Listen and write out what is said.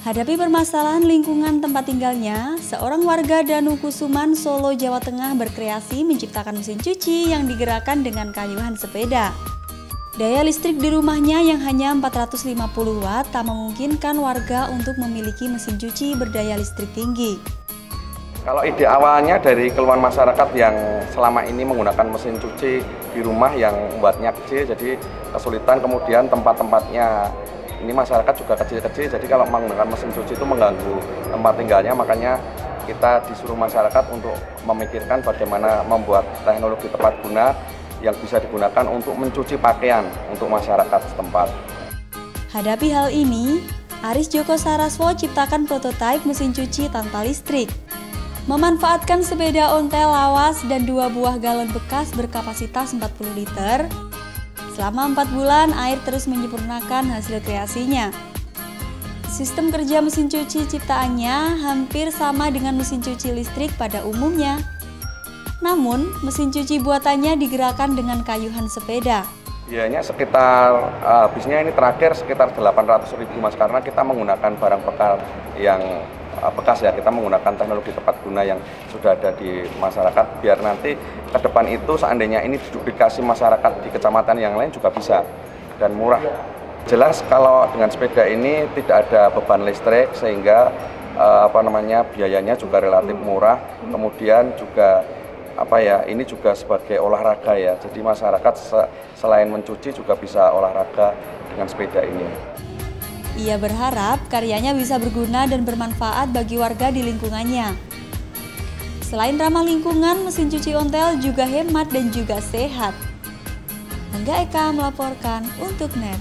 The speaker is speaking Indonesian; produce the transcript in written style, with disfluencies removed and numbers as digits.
Hadapi permasalahan lingkungan tempat tinggalnya, seorang warga Danukusuman, Solo, Jawa Tengah berkreasi menciptakan mesin cuci yang digerakkan dengan kayuhan sepeda. Daya listrik di rumahnya yang hanya 450 watt tak memungkinkan warga untuk memiliki mesin cuci berdaya listrik tinggi. Kalau ide awalnya dari keluhan masyarakat yang selama ini menggunakan mesin cuci di rumah yang buatnya kecil, jadi kesulitan, kemudian tempat-tempatnya ini masyarakat juga kecil-kecil, jadi kalau menggunakan mesin cuci itu mengganggu tempat tinggalnya, makanya kita disuruh masyarakat untuk memikirkan bagaimana membuat teknologi tepat guna yang bisa digunakan untuk mencuci pakaian untuk masyarakat setempat. Hadapi hal ini, Aris Joko Saraswo ciptakan prototipe mesin cuci tanpa listrik. Memanfaatkan sepeda ontel lawas dan 2 buah galon bekas berkapasitas 40 liter, selama 4 bulan, Air terus menyempurnakan hasil kreasinya. Sistem kerja mesin cuci ciptaannya hampir sama dengan mesin cuci listrik pada umumnya. Namun, mesin cuci buatannya digerakkan dengan kayuhan sepeda. Biayanya sekitar, habisnya ini terakhir sekitar 800.000 Mas, karena kita menggunakan barang bekas yang bekas ya, kita menggunakan teknologi tepat guna yang sudah ada di masyarakat, biar nanti ke depan itu seandainya ini diduplikasi masyarakat di kecamatan yang lain juga bisa dan murah. Jelas kalau dengan sepeda ini tidak ada beban listrik sehingga biayanya juga relatif murah, kemudian juga ini juga sebagai olahraga ya, jadi masyarakat selain mencuci juga bisa olahraga dengan sepeda ini. Ia berharap karyanya bisa berguna dan bermanfaat bagi warga di lingkungannya. Selain ramah lingkungan, mesin cuci ontel juga hemat dan juga sehat. Angga Eka melaporkan untuk NET.